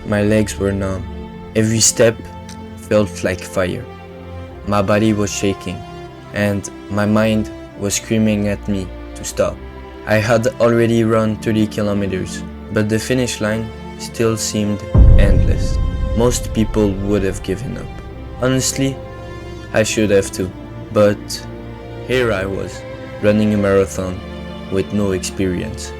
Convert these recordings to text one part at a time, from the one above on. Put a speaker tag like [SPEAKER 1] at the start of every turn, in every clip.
[SPEAKER 1] My legs were numb. Every step felt like fire. My body was shaking, and my mind was screaming at me to stop. I had already run 30 kilometers, but the finish line still seemed endless. Most people would have given up. Honestly, I should have too, but here I was, running a marathon with no experience.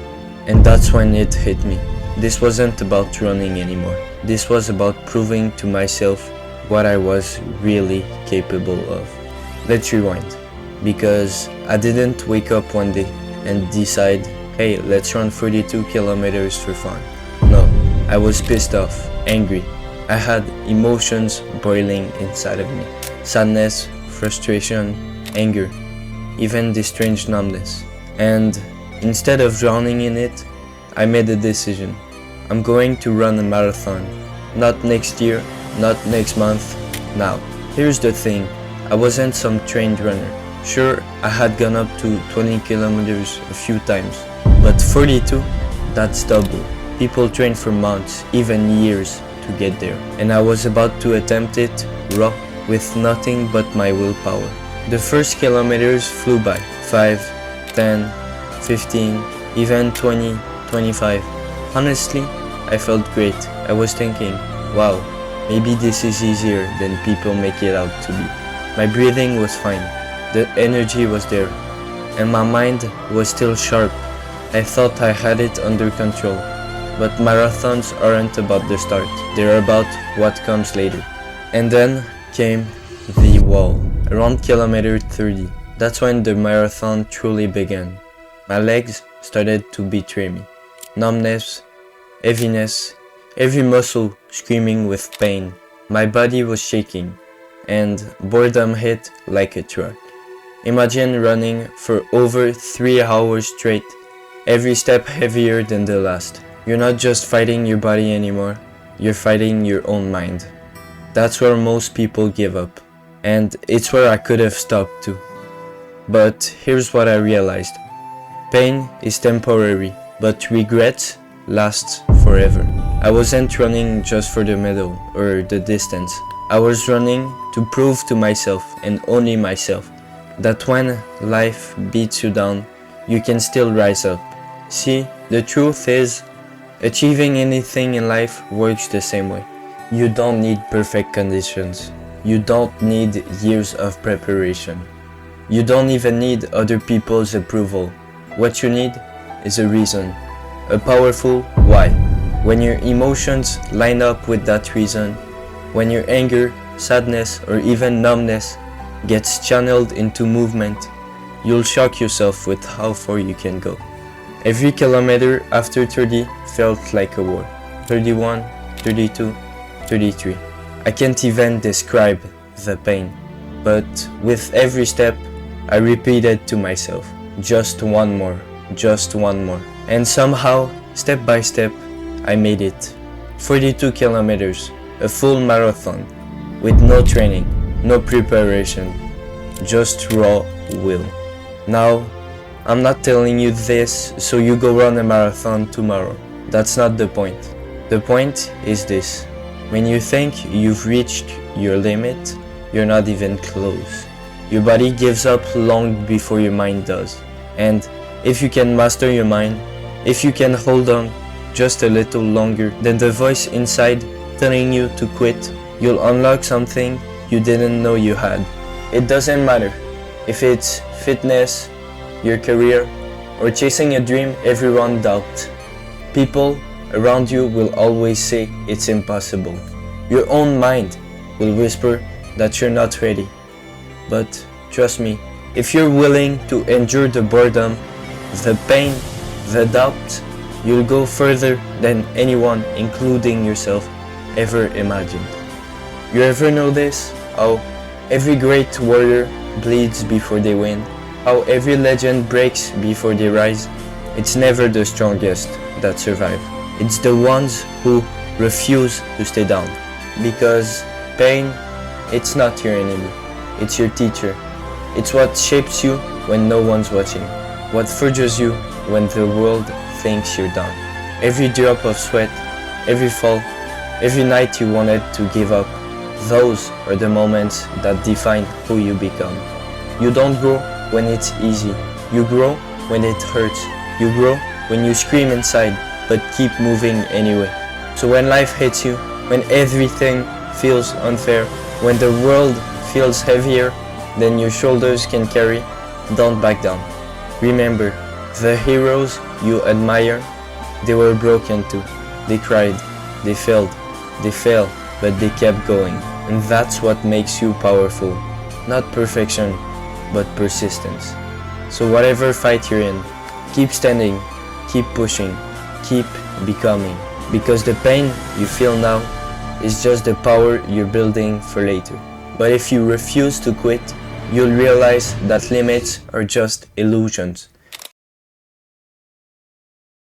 [SPEAKER 1] And that's when it hit me. This wasn't about running anymore. This was about proving to myself what I was really capable of. Let's rewind, because I didn't wake up one day and decide, hey, let's run 42 kilometers for fun. No, I was pissed off, angry. I had emotions boiling inside of me. Sadness, frustration, anger, even this strange numbness. And instead of drowning in it, I made a decision. I'm going to run a marathon. Not next year, not next month, now. Here's the thing, I wasn't some trained runner. Sure, I had gone up to 20 kilometers a few times, but 42, that's double. People train for months, even years, to get there. And I was about to attempt it raw, with nothing but my willpower. The first kilometers flew by, 5, 10, 15, even 20, 25. Honestly, I felt great. I was thinking, wow, maybe this is easier than people make it out to be. My breathing was fine, the energy was there, and my mind was still sharp. I thought I had it under control. But marathons aren't about the start, they're about what comes later. And then came the wall, around kilometer 30. That's when the marathon truly began. My legs started to betray me. Numbness, heaviness, every muscle screaming with pain. My body was shaking, and boredom hit like a truck. Imagine running for over 3 hours straight, every step heavier than the last. You're not just fighting your body anymore, you're fighting your own mind. That's where most people give up, and it's where I could have stopped too. But here's what I realized. Pain is temporary, but regret lasts forever. I wasn't running just for the medal or the distance. I was running to prove to myself, and only myself, that when life beats you down, you can still rise up. See, the truth is, achieving anything in life works the same way. You don't need perfect conditions. You don't need years of preparation. You don't even need other people's approval. What you need is a reason, a powerful why. When your emotions line up with that reason, when your anger, sadness, or even numbness gets channeled into movement, you'll shock yourself with how far you can go. Every kilometer after 30 felt like a war. 31, 32, 33. I can't even describe the pain, but with every step, I repeated to myself, just one more, just one more. And somehow, step by step, I made it. 42 kilometers, a full marathon, with no training, no preparation, just raw will. Now, I'm not telling you this so you go run a marathon tomorrow. That's not the point. The point is this. When you think you've reached your limit, you're not even close. Your body gives up long before your mind does. And if you can master your mind, if you can hold on just a little longer than the voice inside telling you to quit, you'll unlock something you didn't know you had. It doesn't matter if it's fitness, your career, or chasing a dream everyone doubts. People around you will always say it's impossible. Your own mind will whisper that you're not ready. But trust me, if you're willing to endure the boredom, the pain, the doubt, you'll go further than anyone, including yourself, ever imagined. You ever know this? How every great warrior bleeds before they win? How every legend breaks before they rise? It's never the strongest that survive. It's the ones who refuse to stay down. Because pain, it's not your enemy. It's your teacher. It's what shapes you when no one's watching. What forges you when the world thinks you're done. Every drop of sweat, every fall, Every night you wanted to give up. Those are the moments that define who you become. You don't grow when it's easy. You grow when it hurts. You grow when you scream inside, but keep moving anyway. So when life hits you, when everything feels unfair, when the world feels heavier than your shoulders can carry, don't back down. Remember, the heroes you admire, they were broken too. They cried, they failed, but they kept going. And that's what makes you powerful. Not perfection, but persistence. So whatever fight you're in, keep standing, keep pushing, keep becoming. Because the pain you feel now is just the power you're building for later. But if you refuse to quit, you'll realize that limits are just illusions.